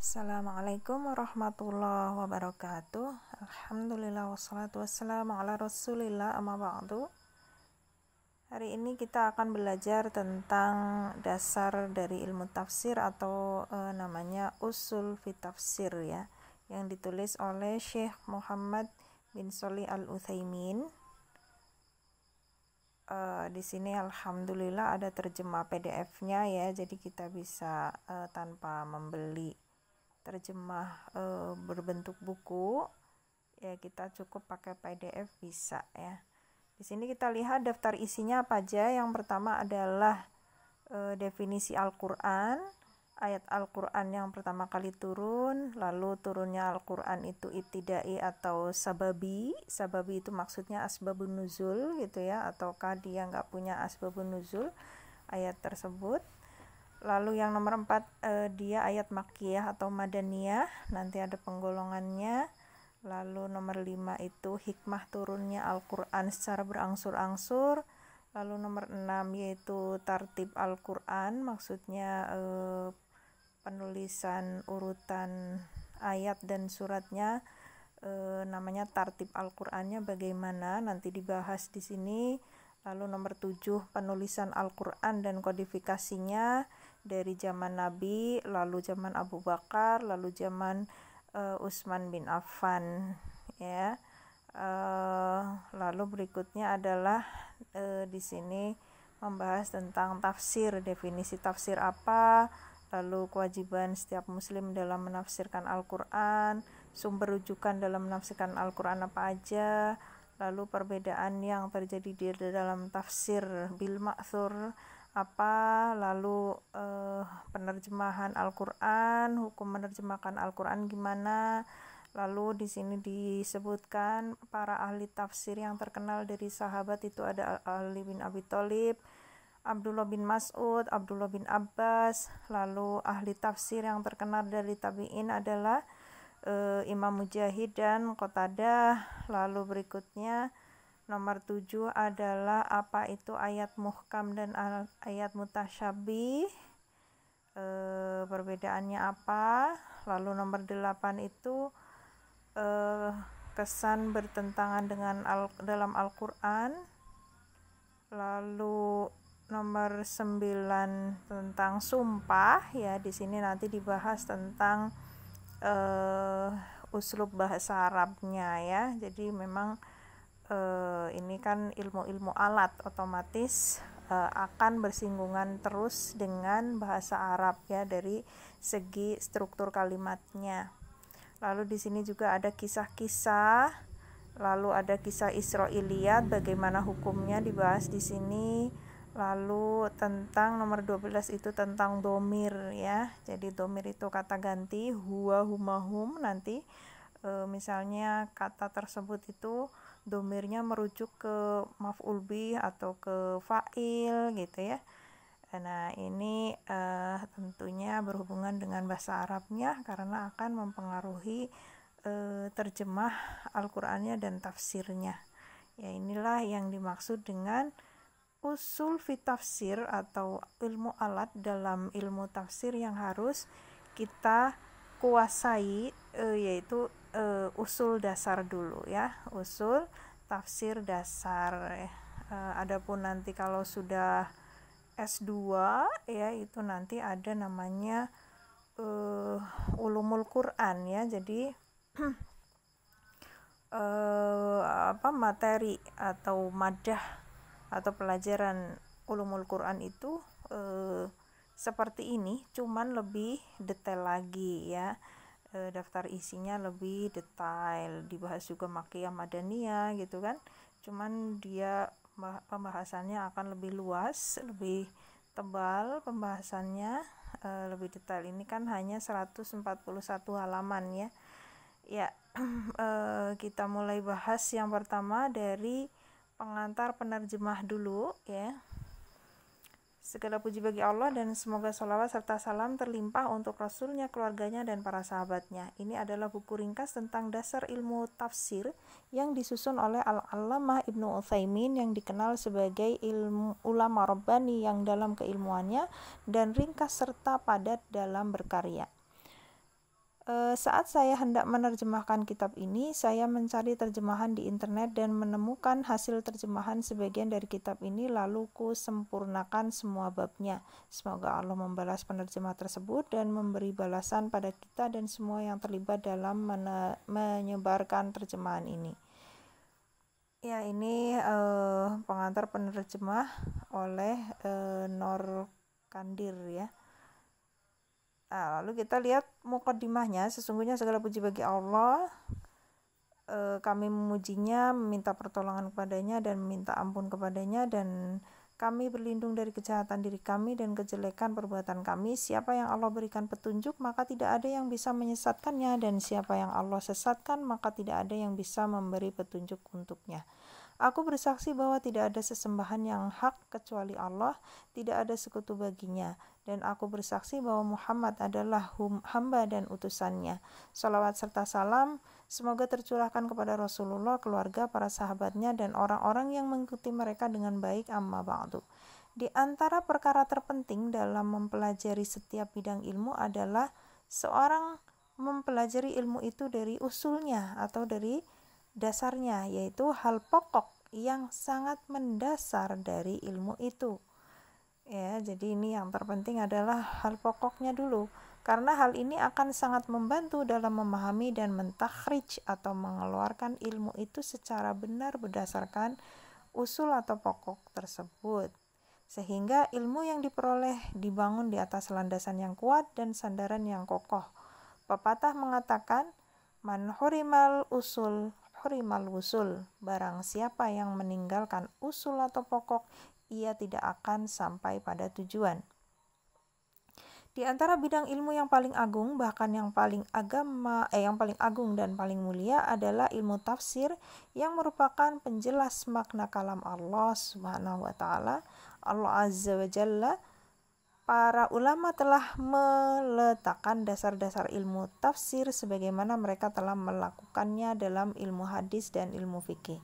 Assalamualaikum warahmatullahi wabarakatuh. Alhamdulillah wassalatu wassalamu ala rasulillah amma ba'du. Hari ini kita akan belajar tentang dasar dari ilmu tafsir atau namanya usul fi tafsir ya, yang ditulis oleh Syekh Muhammad bin Shalih Al-Utsaimin. Di sini alhamdulillah ada terjemah PDF-nya ya, jadi kita bisa tanpa membeli terjemah berbentuk buku ya, kita cukup pakai PDF bisa ya. Di sini kita lihat daftar isinya apa aja. Yang pertama adalah definisi Al-Qur'an, ayat Al-Qur'an yang pertama kali turun, lalu turunnya Al-Qur'an itu ibtidai atau sababi. Sababi itu maksudnya asbabun nuzul gitu ya, ataukah dia nggak punya asbabun nuzul ayat tersebut. Lalu yang nomor 4 dia ayat makkiyah atau madaniyah, nanti ada penggolongannya. Lalu nomor 5 itu hikmah turunnya Al-Qur'an secara berangsur-angsur. Lalu nomor 6 yaitu tartib Al-Qur'an, maksudnya penulisan urutan ayat dan suratnya, namanya tartib Al-Qur'annya bagaimana, nanti dibahas di sini. Lalu nomor 7 penulisan Al-Qur'an dan kodifikasinya dari zaman Nabi, lalu zaman Abu Bakar, lalu zaman Utsman bin Affan ya. Lalu berikutnya adalah di sini membahas tentang tafsir, definisi tafsir apa, lalu kewajiban setiap muslim dalam menafsirkan Al-Qur'an, sumber rujukan dalam menafsirkan Al-Qur'an apa aja, lalu perbedaan yang terjadi di dalam tafsir bil ma'thur apa, lalu penerjemahan Al-Qur'an, hukum menerjemahkan Al-Qur'an gimana. Lalu di sini disebutkan para ahli tafsir yang terkenal dari sahabat itu ada Ali bin Abi Thalib, Abdullah bin Mas'ud, Abdullah bin Abbas. Lalu ahli tafsir yang terkenal dari tabi'in adalah Imam Mujahid dan Qatadah. Lalu berikutnya nomor 7 adalah apa itu ayat muhkam dan ayat mutasyabih, perbedaannya apa. Lalu nomor 8 itu kesan bertentangan dengan dalam Al-Qur'an. Lalu nomor 9 tentang sumpah ya, di sini nanti dibahas tentang uslub bahasa Arabnya ya. Jadi memang ini kan ilmu-ilmu alat, otomatis akan bersinggungan terus dengan bahasa Arab ya dari segi struktur kalimatnya. Lalu di sini juga ada kisah-kisah, lalu ada kisah Israiliyat, bagaimana hukumnya dibahas di sini. Lalu tentang nomor 12 itu tentang domir ya. Jadi domir itu kata ganti, huwa, huma, hum. Nanti misalnya kata tersebut itu domirnya merujuk ke maf'ul bih atau ke fa'il gitu ya. Nah ini tentunya berhubungan dengan bahasa Arabnya karena akan mempengaruhi terjemah Al-Qur'annya dan tafsirnya. Ya inilah yang dimaksud dengan usul fi tafsir atau ilmu alat dalam ilmu tafsir yang harus kita kuasai, yaitu usul dasar dulu ya, usul tafsir dasar. Adapun nanti kalau sudah S2 ya, itu nanti ada namanya ulumul Quran ya. Jadi materi atau madah atau pelajaran ulumul Quran itu seperti ini, cuman lebih detail lagi ya. Daftar isinya lebih detail, dibahas juga makkiyah madaniyah gitu kan. Cuman dia pembahasannya akan lebih luas, lebih tebal pembahasannya, lebih detail. Ini kan hanya 141 halaman ya. Ya, kita mulai bahas yang pertama dari pengantar penerjemah dulu ya. Segala puji bagi Allah dan semoga sholawat serta salam terlimpah untuk Rasulnya, keluarganya, dan para sahabatnya. Ini adalah buku ringkas tentang dasar ilmu tafsir yang disusun oleh Al-Allamah Ibnu Utsaimin yang dikenal sebagai ulama Rabbani yang dalam keilmuannya dan ringkas serta padat dalam berkarya. Saat saya hendak menerjemahkan kitab ini, saya mencari terjemahan di internet dan menemukan hasil terjemahan sebagian dari kitab ini, lalu ku sempurnakan semua babnya. Semoga Allah membalas penerjemah tersebut dan memberi balasan pada kita dan semua yang terlibat dalam menyebarkan terjemahan ini. Ya, ini pengantar penerjemah oleh Nor Kandir ya. Nah, lalu kita lihat mukaddimahnya. Sesungguhnya segala puji bagi Allah, kami memujinya, meminta pertolongan kepadanya dan meminta ampun kepadanya, dan kami berlindung dari kejahatan diri kami dan kejelekan perbuatan kami. Siapa yang Allah berikan petunjuk, maka tidak ada yang bisa menyesatkannya, dan siapa yang Allah sesatkan, maka tidak ada yang bisa memberi petunjuk untuknya. Aku bersaksi bahwa tidak ada sesembahan yang hak kecuali Allah, tidak ada sekutu baginya, dan aku bersaksi bahwa Muhammad adalah hamba dan utusannya. Salawat serta salam semoga tercurahkan kepada Rasulullah, keluarga, para sahabatnya, dan orang-orang yang mengikuti mereka dengan baik. Amma ba'du. Di antara perkara terpenting dalam mempelajari setiap bidang ilmu adalah seorang mempelajari ilmu itu dari usulnya atau dari dasarnya, yaitu hal pokok yang sangat mendasar dari ilmu itu. Ya, jadi ini yang terpenting adalah hal pokoknya dulu, karena hal ini akan sangat membantu dalam memahami dan mentakhrij atau mengeluarkan ilmu itu secara benar berdasarkan usul atau pokok tersebut, sehingga ilmu yang diperoleh dibangun di atas landasan yang kuat dan sandaran yang kokoh. Pepatah mengatakan, man hurimal usul hurimal wusul. Barang siapa yang meninggalkan usul atau pokok, ia tidak akan sampai pada tujuan. Di antara bidang ilmu yang paling agung, bahkan yang paling agung dan paling mulia adalah ilmu tafsir, yang merupakan penjelas makna kalam Allah Subhanahu wa taala, Allah Azza wa Jalla. Para ulama telah meletakkan dasar-dasar ilmu tafsir sebagaimana mereka telah melakukannya dalam ilmu hadis dan ilmu fikih.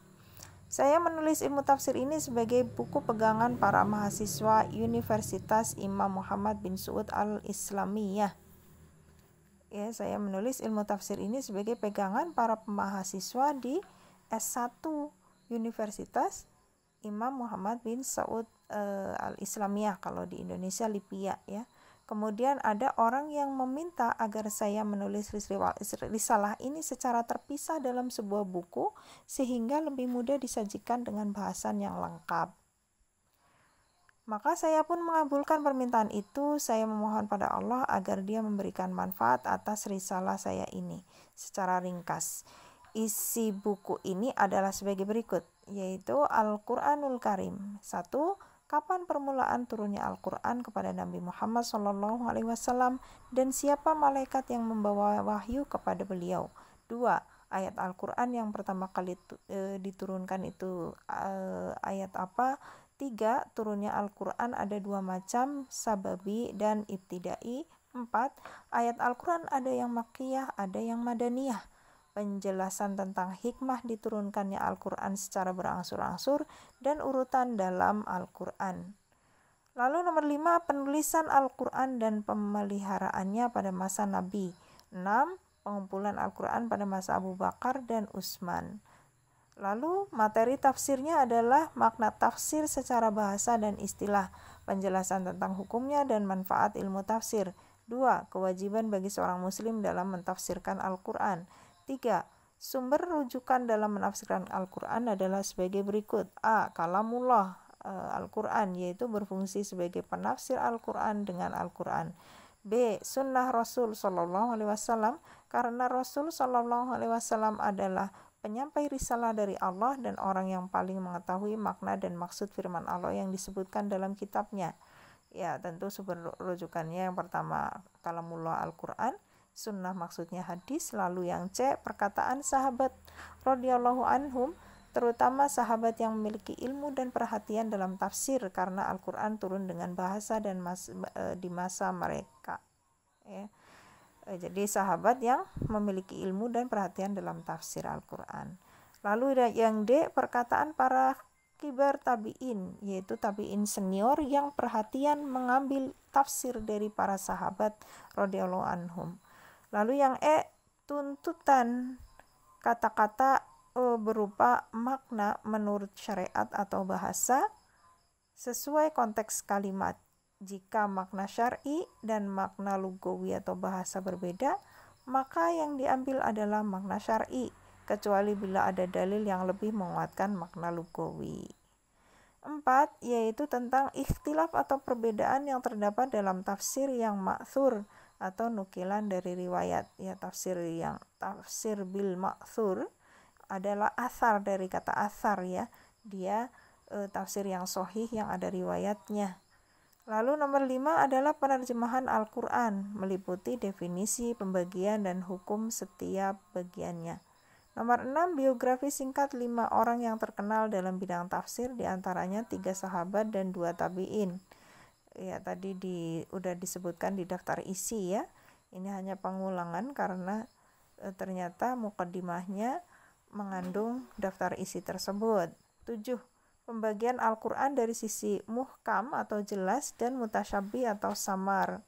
Saya menulis ilmu tafsir ini sebagai buku pegangan para mahasiswa Universitas Imam Muhammad bin Saud Al-Islamiyah. Ya, saya menulis ilmu tafsir ini sebagai pegangan para mahasiswa di S1 Universitas Imam Muhammad bin Saud Al-Islamiyah, kalau di Indonesia Lipia ya. Kemudian ada orang yang meminta agar saya menulis risalah ini secara terpisah dalam sebuah buku sehingga lebih mudah disajikan dengan bahasan yang lengkap. Maka saya pun mengabulkan permintaan itu. Saya memohon pada Allah agar Dia memberikan manfaat atas risalah saya ini. Secara ringkas, isi buku ini adalah sebagai berikut, yaitu Al-Quranul Karim. 1. Kapan permulaan turunnya Al-Quran kepada Nabi Muhammad SAW dan siapa malaikat yang membawa wahyu kepada beliau? 2. Ayat Al-Quran yang pertama kali diturunkan itu ayat apa? 3. Turunnya Al-Quran ada 2 macam, sababi dan ibtidai. 4. Ayat Al-Quran ada yang makkiyah, ada yang madaniyah. Penjelasan tentang hikmah diturunkannya Al-Quran secara berangsur-angsur dan urutan dalam Al-Quran. Lalu nomor 5, penulisan Al-Quran dan pemeliharaannya pada masa Nabi. 6. Pengumpulan Al-Quran pada masa Abu Bakar dan Utsman. Lalu materi tafsirnya adalah makna tafsir secara bahasa dan istilah, penjelasan tentang hukumnya dan manfaat ilmu tafsir. 2. Kewajiban bagi seorang muslim dalam mentafsirkan Al-Quran. 3. Sumber rujukan dalam menafsirkan Al-Quran adalah sebagai berikut. A. Kalamullah Al-Quran, yaitu berfungsi sebagai penafsir Al-Quran dengan Al-Quran. B. Sunnah Rasul SAW, karena Rasul SAW adalah penyampai risalah dari Allah dan orang yang paling mengetahui makna dan maksud firman Allah yang disebutkan dalam kitabnya. Ya, tentu sumber rujukannya yang pertama Kalamullah Al-Quran, sunnah maksudnya hadis. Lalu yang C, perkataan sahabat radhiyallahu anhum, terutama sahabat yang memiliki ilmu dan perhatian dalam tafsir karena Al-Quran turun dengan bahasa dan di masa mereka ya. Jadi sahabat yang memiliki ilmu dan perhatian dalam tafsir Al-Quran. Lalu yang D, perkataan para kibar tabi'in, yaitu tabi'in senior yang perhatian mengambil tafsir dari para sahabat radhiyallahu anhum. Lalu yang tuntutan kata-kata berupa makna menurut syariat atau bahasa sesuai konteks kalimat. Jika makna syar'i dan makna lugawi atau bahasa berbeda, maka yang diambil adalah makna syar'i, kecuali bila ada dalil yang lebih menguatkan makna lugawi. 4, yaitu tentang ikhtilaf atau perbedaan yang terdapat dalam tafsir yang ma'thur atau nukilan dari riwayat. Ya, tafsir bil ma'thur adalah asar, dari kata asar ya. Dia tafsir yang sahih yang ada riwayatnya. Lalu nomor 5 adalah penerjemahan Al-Quran, meliputi definisi, pembagian, dan hukum setiap bagiannya. Nomor 6, biografi singkat 5 orang yang terkenal dalam bidang tafsir, diantaranya 3 sahabat dan 2 tabi'in. Ya, tadi udah disebutkan di daftar isi ya. Ini hanya pengulangan karena ternyata mukaddimahnya mengandung daftar isi tersebut. 7. Pembagian Al-Quran dari sisi muhkam atau jelas dan mutasyabih atau samar.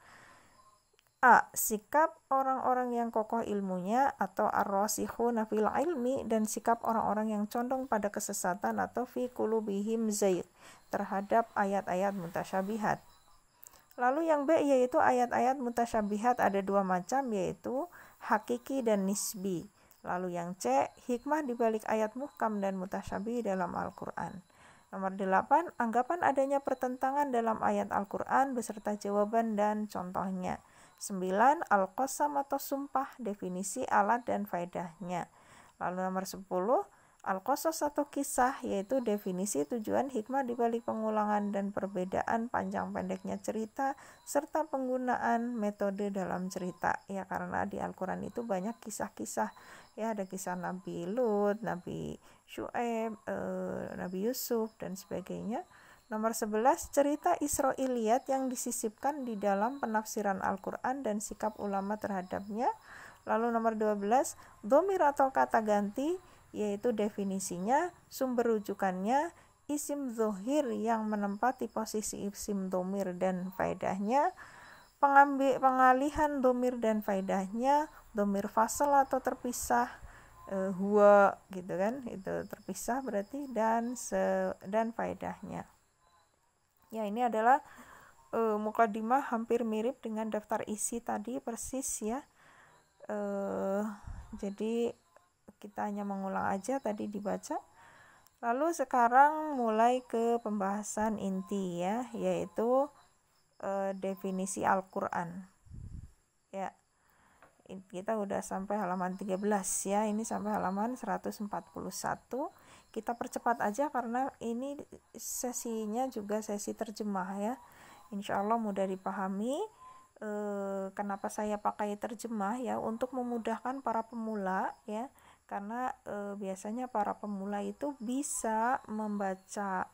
A. Sikap orang-orang yang kokoh ilmunya atau ar-rasikhuna fil ilmi, dan sikap orang-orang yang condong pada kesesatan atau fi qulubihim zayg terhadap ayat-ayat mutasyabihat. Lalu yang B yaitu ayat-ayat mutasyabihat ada 2 macam, yaitu hakiki dan nisbi. Lalu yang C, hikmah dibalik ayat muhkam dan mutasyabih dalam Al-Quran. Nomor 8, anggapan adanya pertentangan dalam ayat Al-Quran beserta jawaban dan contohnya. 9, al-qasam atau sumpah, definisi, alat, dan faedahnya. Lalu nomor 10, al-qasas atau kisah, yaitu definisi, tujuan, hikmah dibalik pengulangan dan perbedaan panjang pendeknya cerita, serta penggunaan metode dalam cerita. Ya, karena di Al-Quran itu banyak kisah-kisah. Ya, ada kisah Nabi Lut, Nabi Syu'aib, Nabi Yusuf, dan sebagainya. Nomor 11, cerita Israiliyat yang disisipkan di dalam penafsiran Al-Quran dan sikap ulama terhadapnya. Lalu nomor 12, dhamir atau kata ganti, yaitu definisinya, sumber rujukannya, isim dhohir yang menempati posisi isim dhamir dan faedahnya, pengalihan dhamir dan faedahnya, dhamir fasal atau terpisah, huwa gitu kan, itu terpisah berarti, dan faedahnya. Ya, ini adalah mukaddimah hampir mirip dengan daftar isi tadi persis ya. Jadi kita hanya mengulang aja tadi dibaca. Lalu sekarang mulai ke pembahasan inti ya, yaitu definisi Al-Quran. Ya, kita udah sampai halaman 13 ya, ini sampai halaman 141. Kita percepat aja karena ini sesinya juga sesi terjemah ya. Insya Allah mudah dipahami. Kenapa saya pakai terjemah ya, untuk memudahkan para pemula ya, karena biasanya para pemula itu bisa membaca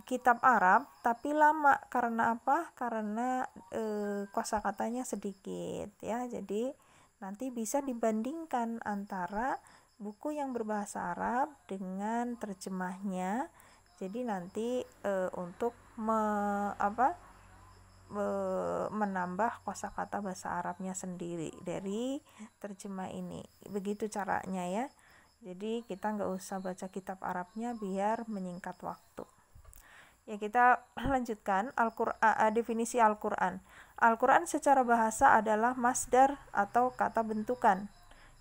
kitab Arab tapi lama. Karena apa? Karena kosakatanya sedikit ya. Jadi nanti bisa dibandingkan antara buku yang berbahasa Arab dengan terjemahnya. Jadi nanti untuk menambah kosakata bahasa Arabnya sendiri dari terjemah ini. Begitu caranya ya. Jadi kita nggak usah baca kitab Arabnya biar menyingkat waktu. Ya, kita lanjutkan definisi Al-Quran. Al-Quran secara bahasa adalah masdar atau kata bentukan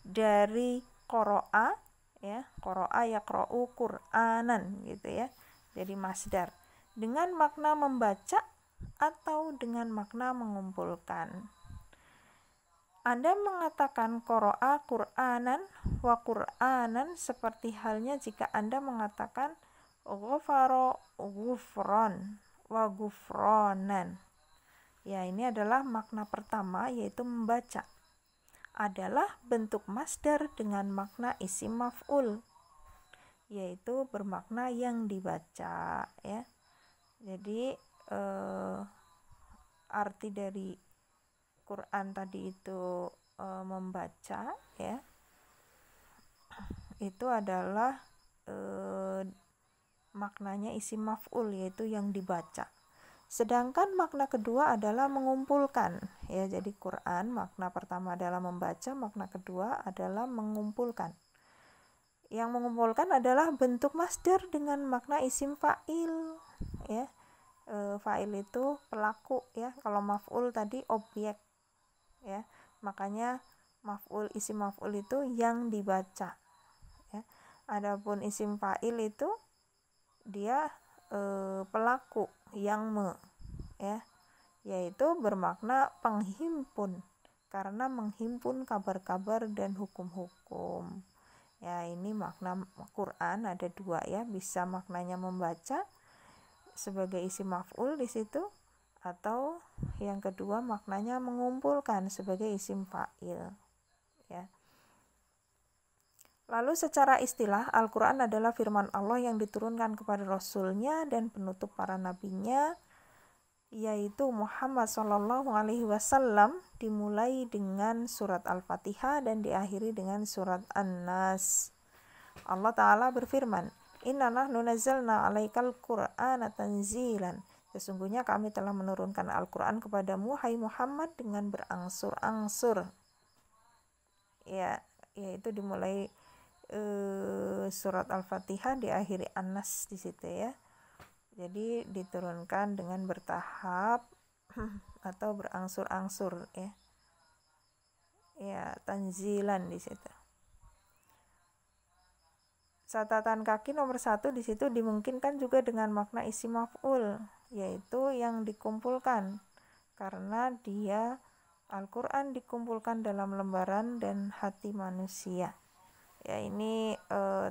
dari qoro'a ya, qoro'a yaqra'u Qur'anan gitu ya. Jadi masdar dengan makna membaca atau dengan makna mengumpulkan. Anda mengatakan qoro'a Qur'anan wa Qur'anan seperti halnya jika Anda mengatakan ghafara ghufran wa ghufranan. Ya, ini adalah makna pertama, yaitu membaca. Adalah bentuk masdar dengan makna isim maf'ul, yaitu bermakna yang dibaca ya. Jadi arti dari Quran tadi itu membaca ya. Itu adalah maknanya isim maf'ul, yaitu yang dibaca. Sedangkan makna kedua adalah mengumpulkan, ya. Jadi Quran makna pertama adalah membaca, makna kedua adalah mengumpulkan. Yang mengumpulkan adalah bentuk masdar dengan makna isim fa'il, ya. Fa'il itu pelaku, ya. Kalau maf'ul tadi objek, ya. Makanya isim maf'ul itu yang dibaca, ya. Adapun isim fa'il itu dia pelaku yang ya, yaitu bermakna penghimpun, karena menghimpun kabar-kabar dan hukum-hukum. Ya, ini makna Quran ada dua, ya. Bisa maknanya membaca sebagai isim maf'ul di situ, atau yang kedua maknanya mengumpulkan sebagai isim fa'il, ya. Lalu secara istilah, Al-Quran adalah firman Allah yang diturunkan kepada Rasulnya dan penutup para nabinya, yaitu Muhammad SAW, dimulai dengan surat Al-Fatihah dan diakhiri dengan surat An-Nas. Allah Ta'ala berfirman, Inna nahnu nazzalna 'alaikal Qur'ana tanzilan. Sesungguhnya kami telah menurunkan Al-Quran kepadamu, hai Muhammad, dengan berangsur-angsur. Ya, yaitu dimulai surat Al-Fatihah, diakhiri An-Nas di situ, ya. Jadi diturunkan dengan bertahap atau berangsur-angsur, ya. Ya, tanzilan di situ. Catatan kaki nomor 1 di situ dimungkinkan juga dengan makna isim maf'ul, yaitu yang dikumpulkan, karena dia Al-Quran dikumpulkan dalam lembaran dan hati manusia. Ya, ini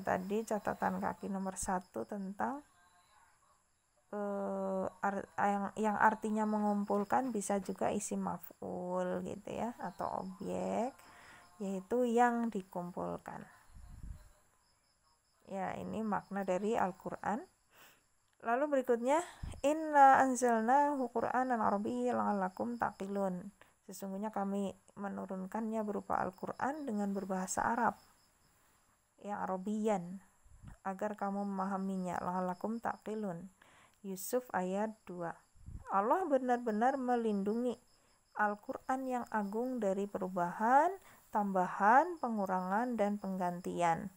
tadi catatan kaki nomor 1 tentang yang artinya mengumpulkan bisa juga isim maf'ul, gitu, ya, atau objek, yaitu yang dikumpulkan. Ya, ini makna dari Al-Quran. Lalu berikutnya, Inna anzalnahu Qur'anan Arabiyyan la'allakum taqilun. Sesungguhnya kami menurunkannya berupa Al-Quran dengan berbahasa Arab, yang Arabiyan, agar kamu memahaminya. La'allakum taqilun. Yusuf ayat 2. Allah benar-benar melindungi Al-Quran yang agung dari perubahan, tambahan, pengurangan, dan penggantian.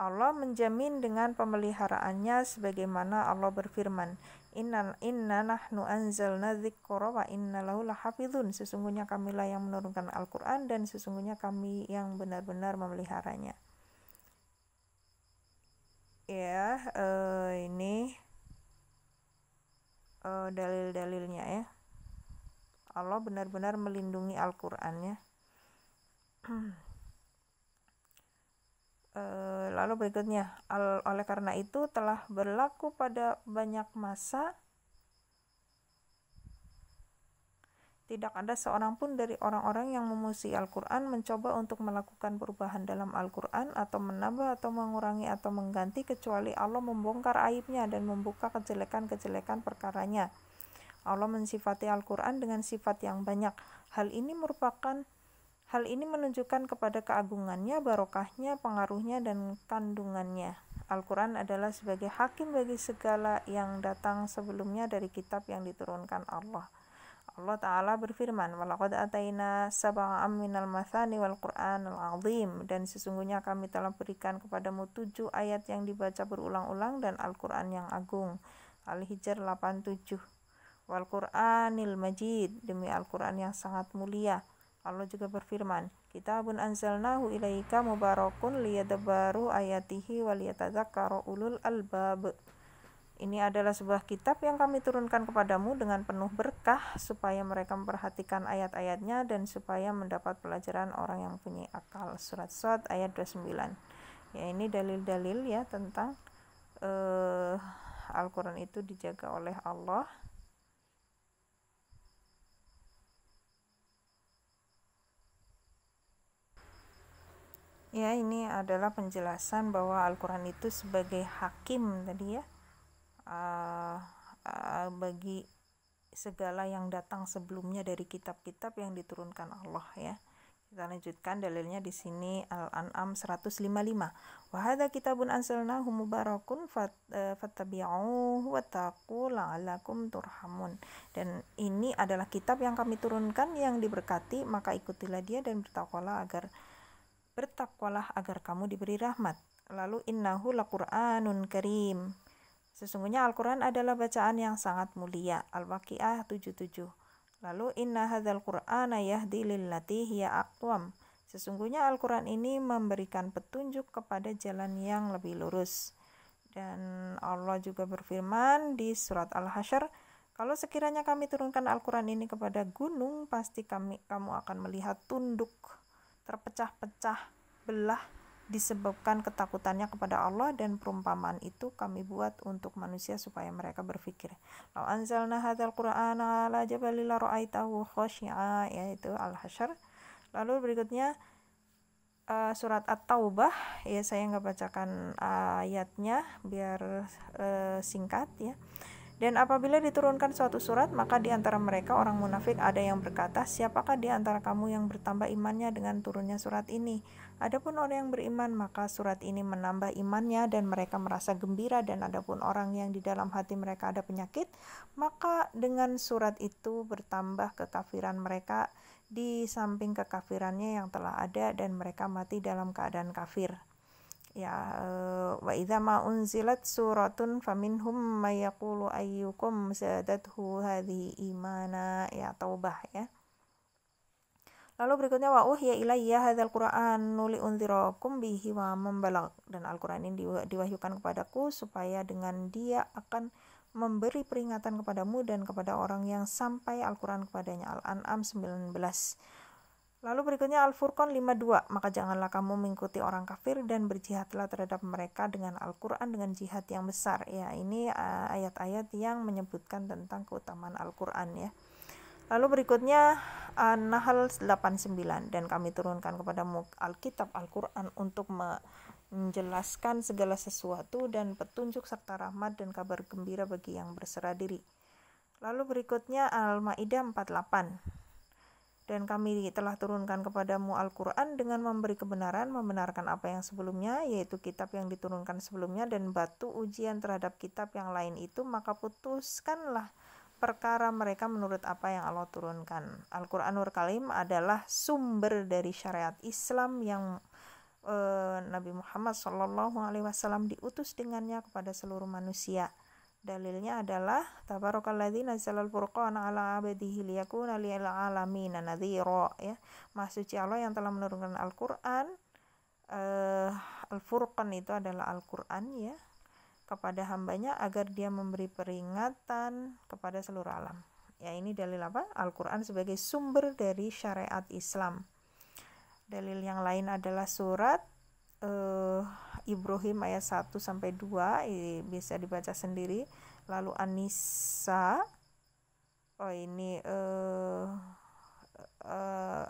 Allah menjamin dengan pemeliharaannya sebagaimana Allah berfirman, Inna nahnu anzalna dzikra wa inna lahu lahafizun. Sesungguhnya kamilah yang menurunkan Al-Quran dan sesungguhnya kami yang benar-benar memeliharanya. Ya, ini dalil-dalilnya, ya. Allah benar-benar melindungi Al-Quran, ya. Lalu berikutnya, oleh karena itu telah berlaku pada banyak masa tidak ada seorang pun dari orang-orang yang memusuhi Al-Quran mencoba untuk melakukan perubahan dalam Al-Quran atau menambah atau mengurangi atau mengganti, kecuali Allah membongkar aibnya dan membuka kejelekan-kejelekan perkaranya. Allah mensifati Al-Quran dengan sifat yang banyak. Hal ini menunjukkan kepada keagungannya, barokahnya, pengaruhnya, dan kandungannya. Al-Quran adalah sebagai hakim bagi segala yang datang sebelumnya dari kitab yang diturunkan Allah. Allah Ta'ala berfirman, Walaqad ataina sab'an minal mathani wal Qur'anal azim. Dan sesungguhnya kami telah berikan kepadamu 7 ayat yang dibaca berulang-ulang dan Al-Quran yang agung. Al-Hijr 87. Wal Qur'anil Majid, demi Al-Quran yang sangat mulia. Allah juga berfirman, Kitabun anzalnahu ilaika mubarakun liyadabbaru ayatihi waliyatadzakkaru ulul albab. Ini adalah sebuah kitab yang kami turunkan kepadamu dengan penuh berkah, supaya mereka memperhatikan ayat-ayatnya dan supaya mendapat pelajaran orang yang punya akal. Surat Shad ayat 29. Ya, ini dalil-dalil, ya, tentang Al-Quran itu dijaga oleh Allah. Ya, ini adalah penjelasan bahwa Al-Quran itu sebagai hakim tadi, ya, bagi segala yang datang sebelumnya dari kitab-kitab yang diturunkan Allah, ya. Kita lanjutkan dalilnya di sini Al-An'am 155. Wa hadza kitabun anzalnahu mubarakun fattabi'uhu wattaqu la'allakum turhamun. Dan ini adalah kitab yang kami turunkan yang diberkati, maka ikutilah dia dan bertakwalah agar kamu diberi rahmat. Lalu innahu laqur'anun karim. Sesungguhnya Al-Qur'an adalah bacaan yang sangat mulia. Al-Waqiah 77. Lalu inna hadzal qur'ana yahdi lillati hiya aqwam. Sesungguhnya Al-Qur'an ini memberikan petunjuk kepada jalan yang lebih lurus. Dan Allah juga berfirman di surat Al-Hasyr, kalau sekiranya kami turunkan Al-Qur'an ini kepada gunung, pasti kamu akan melihat tunduk terpecah-pecah belah disebabkan ketakutannya kepada Allah, dan perumpamaan itu kami buat untuk manusia supaya mereka berpikir. Law anzalna hadzal qur'ana ala jabalin la ra'aitahu khashi'a, yaitu Al-Hasyr. Lalu berikutnya surat At-Taubah, ya saya nggak bacakan ayatnya biar singkat ya. Dan apabila diturunkan suatu surat, maka di antara mereka orang munafik ada yang berkata, siapakah di antara kamu yang bertambah imannya dengan turunnya surat ini? Adapun orang yang beriman, maka surat ini menambah imannya dan mereka merasa gembira. Dan adapun orang yang di dalam hati mereka ada penyakit, maka dengan surat itu bertambah kekafiran mereka di samping kekafirannya yang telah ada, dan mereka mati dalam keadaan kafir. Ya, wa idza ma unzilat suratun faminhum may yaqulu ayyukum zadathu hadhihi imana, ya Taubah ya. Lalu berikutnya wa uhiya ilayya hadzal qur'anu li unzirakum bihi wa man balagh. Dan Al-Qur'an ini diwahyukan kepadaku supaya dengan dia akan memberi peringatan kepadamu dan kepada orang yang sampai Al-Qur'an kepadanya. Al-An'am 19. Lalu berikutnya Al-Furqan 52, maka janganlah kamu mengikuti orang kafir dan berjihadlah terhadap mereka dengan Al-Quran dengan jihad yang besar. Ya, ini ayat-ayat yang menyebutkan tentang keutamaan Al-Quran ya. Lalu berikutnya An-Nahl 89, dan kami turunkan kepadamu Alkitab Al-Quran untuk menjelaskan segala sesuatu dan petunjuk serta rahmat dan kabar gembira bagi yang berserah diri. Lalu berikutnya Al-Maidah 48. Dan kami telah turunkan kepadamu Al-Quran dengan memberi kebenaran, membenarkan apa yang sebelumnya, yaitu kitab yang diturunkan sebelumnya, dan batu ujian terhadap kitab yang lain itu, maka putuskanlah perkara mereka menurut apa yang Allah turunkan. Al-Quranul Karim adalah sumber dari syariat Islam yang Nabi Muhammad SAW diutus dengannya kepada seluruh manusia. Dalilnya adalah tabarakalladzi nazzalal furqana ala 'abdihi liyakuna lil 'alamin nadhira, ya. Maha suci Allah yang telah menurunkan Al-Qur'an. Al-Furqan itu adalah Al-Qur'an ya, kepada hambanya agar dia memberi peringatan kepada seluruh alam. Ya, ini dalil apa? Al-Qur'an sebagai sumber dari syariat Islam. Dalil yang lain adalah surat Ibrahim ayat 1-2, bisa dibaca sendiri. Lalu An-Nisa, ini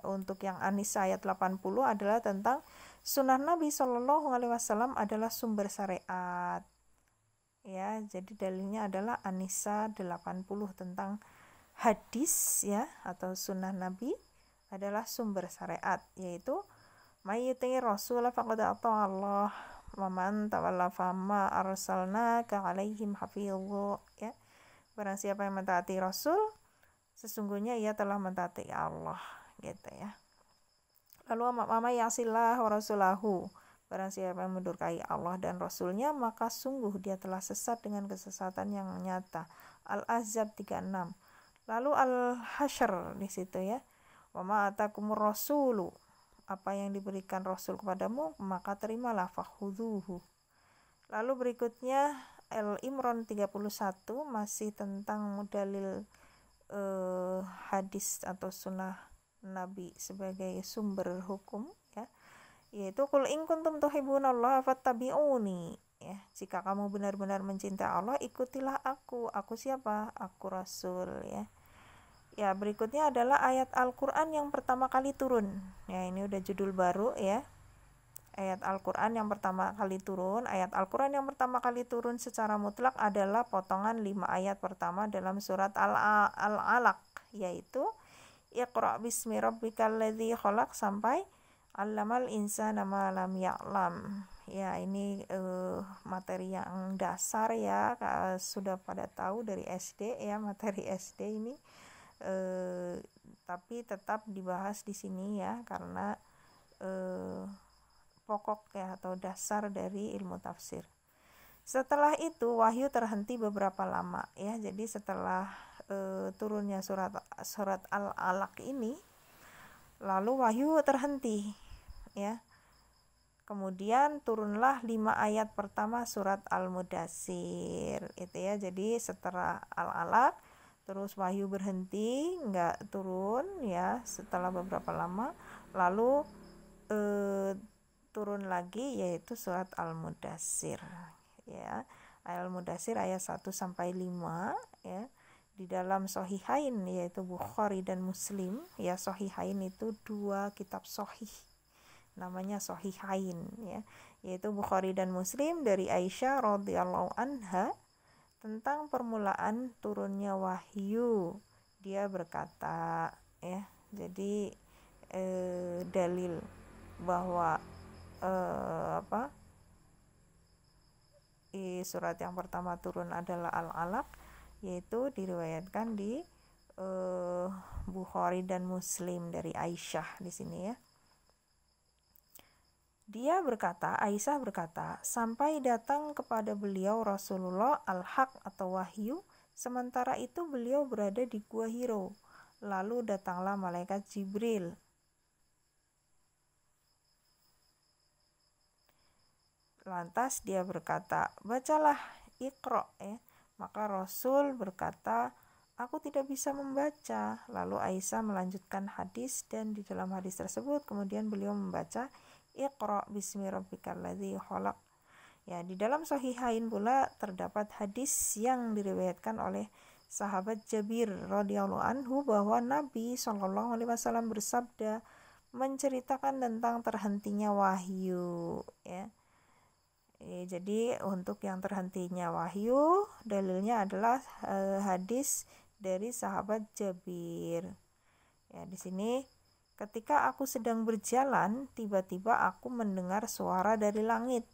untuk yang An-Nisa ayat 80 adalah tentang sunnah Nabi SAW adalah sumber syariat ya. Jadi dalilnya adalah An-Nisa 80 tentang hadis ya, atau sunnah Nabi adalah sumber syariat, yaitu mayyuti rasul faqad ata Allah wa man tawalla fama arsalnaka alaihim hafidhu, ya. Barang siapa yang mentaati Rasul, sesungguhnya ia telah mentaati Allah, gitu ya. Lalu mama yasillah wa rasulahu, barang siapa yang mendurkai Allah dan Rasulnya, maka sungguh dia telah sesat dengan kesesatan yang nyata. Al-Ahzab 36. Lalu Al-Hasyr di situ ya, wa ma atakumur rasulu, apa yang diberikan Rasul kepadamu maka terimalah, fakhudhuhu. Lalu berikutnya Al-Imran 31, masih tentang dalil hadis atau sunnah Nabi sebagai sumber hukum ya, yaitu qul in kuntum tuhibbunallaha fattabi'uni, ya. Jika kamu benar-benar mencintai Allah, ikutilah aku siapa? Aku Rasul ya. Ya, berikutnya adalah ayat Al-Quran yang pertama kali turun. Ya, ini udah judul baru ya. Ayat Al-Quran yang pertama kali turun. Ayat Al-Quran yang pertama kali turun secara mutlak adalah potongan 5 ayat pertama dalam surat Al-Alaq, yaitu Iqra bismi rabbikal ladzi khalaq sampai 'allamal insana ma lam ya'lam. Ya, ini materi yang dasar ya, sudah pada tahu dari SD ya, materi SD ini. Tapi tetap dibahas di sini ya, karena pokok ya atau dasar dari ilmu tafsir. Setelah itu wahyu terhenti beberapa lama ya. Jadi setelah turunnya surat Al-Alaq ini, lalu wahyu terhenti ya. Kemudian turunlah 5 ayat pertama surat Al-Mudassir itu ya. Jadi setelah Al-Alaq terus wahyu berhenti, enggak turun ya setelah beberapa lama, lalu turun lagi yaitu surat Al-Mudassir ya. Al-Mudassir ayat 1 sampai 5 ya. Di dalam Sahihain yaitu Bukhari dan Muslim ya. Sahihain itu 2 kitab sahih, namanya Sahihain ya, yaitu Bukhari dan Muslim dari Aisyah radhiyallahu anha tentang permulaan turunnya wahyu. Dia berkata ya, jadi dalil bahwa surat yang pertama turun adalah Al-Alaq, yaitu diriwayatkan di Bukhari dan Muslim dari Aisyah di sini ya. Aisyah berkata, sampai datang kepada beliau Rasulullah al-Haq atau wahyu, sementara itu beliau berada di Gua Hiro. Lalu datanglah malaikat Jibril. Lantas dia berkata, bacalah Iqra ya. Maka Rasul berkata, aku tidak bisa membaca. Lalu Aisyah melanjutkan hadis, dan di dalam hadis tersebut kemudian beliau membaca Iqra bismi rabbikal ladzi khalaq. Ya, di dalam Sahihain pula terdapat hadis yang diriwayatkan oleh sahabat Jabir radhiyallahu anhu bahwa Nabi sallallahu alaihi wasallam bersabda menceritakan tentang terhentinya wahyu ya. Jadi untuk yang terhentinya wahyu dalilnya adalah hadis dari sahabat Jabir. Ya, di sini ketika aku sedang berjalan, tiba-tiba aku mendengar suara dari langit.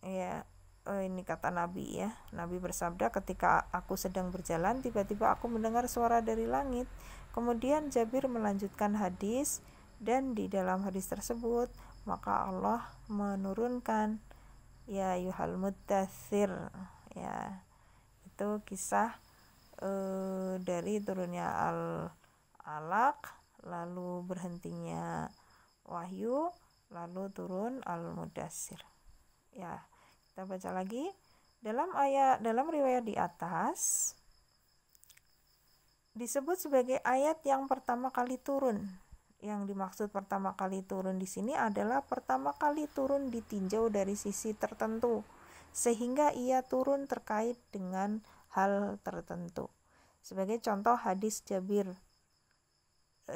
Ya, ini kata Nabi ya. Nabi bersabda, ketika aku sedang berjalan, tiba-tiba aku mendengar suara dari langit. Kemudian Jabir melanjutkan hadis, dan di dalam hadis tersebut maka Allah menurunkan ya ayyuhal muddatsir ya. Itu kisah dari turunnya Al-Alaq, lalu berhentinya wahyu, lalu turun Al-Mudassir. Ya, kita baca lagi. Dalam riwayat di atas disebut sebagai ayat yang pertama kali turun. Yang dimaksud pertama kali turun di sini adalah pertama kali turun ditinjau dari sisi tertentu, sehingga ia turun terkait dengan hal tertentu. Sebagai contoh hadis Jabir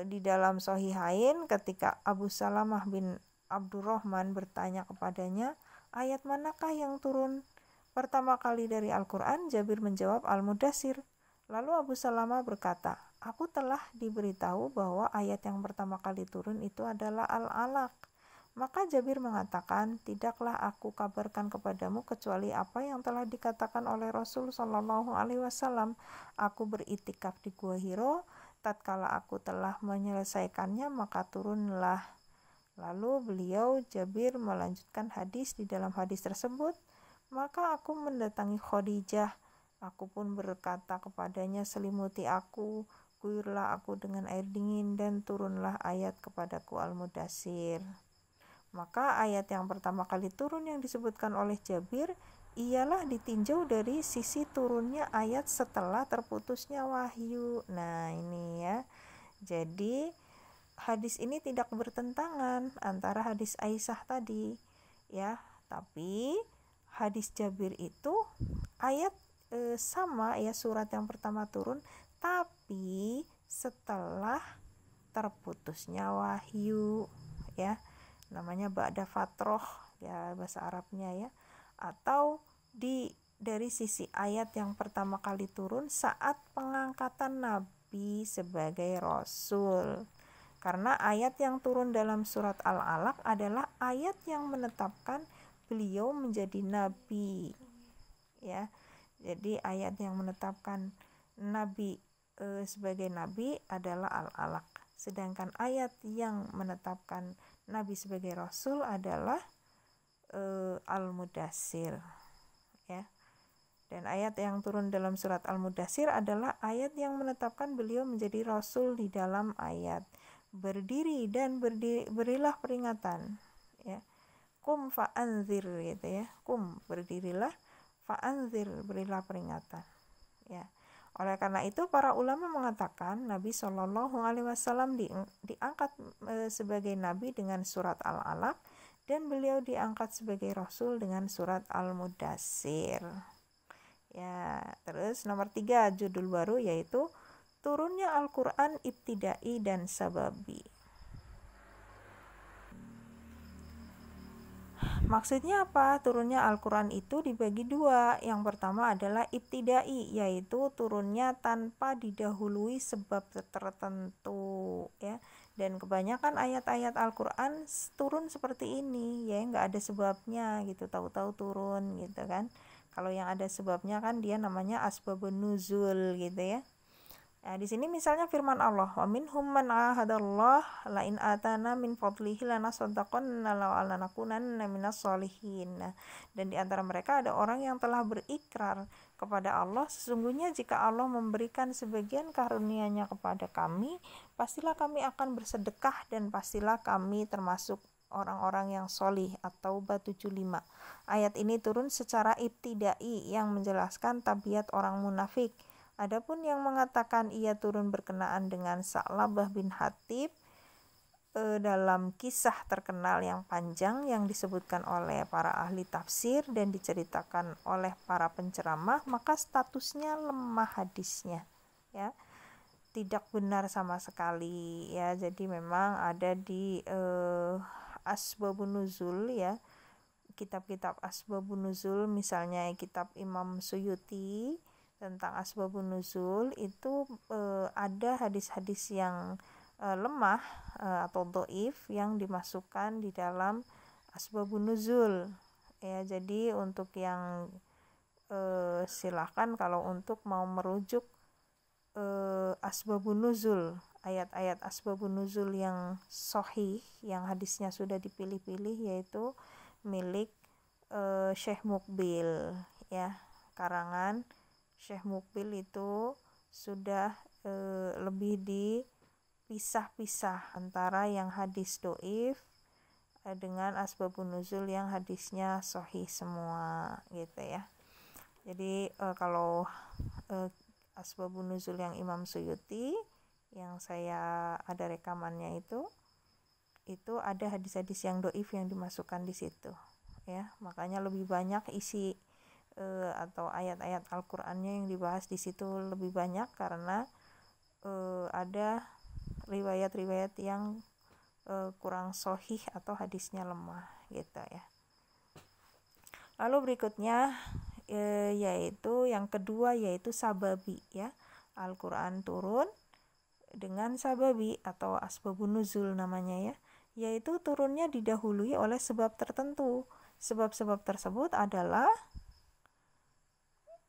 di dalam Sahihain, ketika Abu Salamah bin Abdurrahman bertanya kepadanya, ayat manakah yang turun pertama kali dari Al-Quran? Jabir menjawab, Al-Mudassir. Lalu Abu Salamah berkata, aku telah diberitahu bahwa ayat yang pertama kali turun itu adalah Al-Alaq. Maka Jabir mengatakan, tidaklah aku kabarkan kepadamu kecuali apa yang telah dikatakan oleh Rasul Shallallahu Alaihi Wasallam. Aku beritikaf di Gua Hiro, tatkala aku telah menyelesaikannya maka turunlah. Lalu beliau Jabir melanjutkan hadis. Di dalam hadis tersebut, maka aku mendatangi Khadijah. Aku pun berkata kepadanya, selimuti aku, guyurlah aku dengan air dingin, dan turunlah ayat kepadaku Al-Mudassir. Maka ayat yang pertama kali turun yang disebutkan oleh Jabir ialah ditinjau dari sisi turunnya ayat setelah terputusnya wahyu. Nah ini ya, jadi hadis ini tidak bertentangan antara hadis Aisyah tadi ya, tapi hadis Jabir itu ayat sama ya, surat yang pertama turun tapi setelah terputusnya wahyu ya, namanya ba'da fatroh ya bahasa Arabnya ya, atau di dari sisi ayat yang pertama kali turun saat pengangkatan Nabi sebagai Rasul. Karena ayat yang turun dalam surat Al-Alaq adalah ayat yang menetapkan beliau menjadi Nabi. Ya, jadi ayat yang menetapkan Nabi sebagai Nabi adalah Al-Alaq. Sedangkan ayat yang menetapkan Nabi sebagai Rasul adalah Al-Mudassir. Ya. Dan ayat yang turun dalam surat Al-Mudassir adalah ayat yang menetapkan beliau menjadi Rasul di dalam ayat. Berdiri dan berilah peringatan. Ya. Kum fa'anzir gitu ya. Kum berdirilah, fa'anzir berilah peringatan. Ya. Oleh karena itu para ulama mengatakan Nabi Shallallahu Alaihi Wasallam diangkat sebagai Nabi dengan surat Al-Alaq dan beliau diangkat sebagai Rasul dengan surat Al-Mudassir. Ya, terus nomor 3 judul baru yaitu turunnya Al-Quran ibtidai dan sababi. Maksudnya apa? Turunnya Al-Quran itu dibagi dua. Yang pertama adalah ibtidai, yaitu turunnya tanpa didahului sebab tertentu, ya. Dan kebanyakan ayat-ayat Al-Quran turun seperti ini, ya, nggak ada sebabnya gitu, tahu-tahu turun gitu kan. Kalau yang ada sebabnya kan dia namanya asbabun nuzul gitu ya. Nah, di sini misalnya firman Allah, wa minhum man ahadallah la in atana min fadlihi lanasaddaqanna wa lanakunanna minas sholihin. Nah, dan di antara mereka ada orang yang telah berikrar kepada Allah, sesungguhnya jika Allah memberikan sebagian karunia-Nya kepada kami, pastilah kami akan bersedekah dan pastilah kami termasuk orang-orang yang solih. Atau At-Taubah 75. Ayat ini turun secara ibtidai yang menjelaskan tabiat orang munafik. Adapun yang mengatakan ia turun berkenaan dengan Sa'labah bin Hatib dalam kisah terkenal yang panjang yang disebutkan oleh para ahli tafsir dan diceritakan oleh para penceramah, maka statusnya lemah hadisnya, ya, tidak benar sama sekali, ya. Jadi memang ada di Asbabun Nuzul, ya, kitab-kitab Asbabun Nuzul, misalnya kitab Imam Suyuti tentang Asbabun Nuzul itu ada hadis-hadis yang lemah atau dhaif yang dimasukkan di dalam Asbabun Nuzul, ya. Jadi untuk yang silahkan kalau untuk mau merujuk Asbabun Nuzul, ayat-ayat Asbabun Nuzul yang sahih, yang hadisnya sudah dipilih-pilih, yaitu milik Syekh Mukbil, ya, karangan Syekh Mukbil itu sudah lebih dipisah-pisah antara yang hadis dhaif dengan Asbabun Nuzul yang hadisnya sahih semua gitu ya. Jadi kalau Asbabun Nuzul yang Imam Suyuti yang saya ada rekamannya itu ada hadis-hadis yang dhaif yang dimasukkan di situ, ya. Makanya lebih banyak isi atau ayat-ayat Al-Qur'annya yang dibahas di situ lebih banyak karena ada riwayat-riwayat yang kurang sahih atau hadisnya lemah gitu ya. Lalu berikutnya yaitu yang kedua yaitu sababi, ya. Al-Qur'an turun dengan sababi atau asbabun nuzul namanya, ya. Yaitu turunnya didahului oleh sebab tertentu. Sebab-sebab tersebut adalah: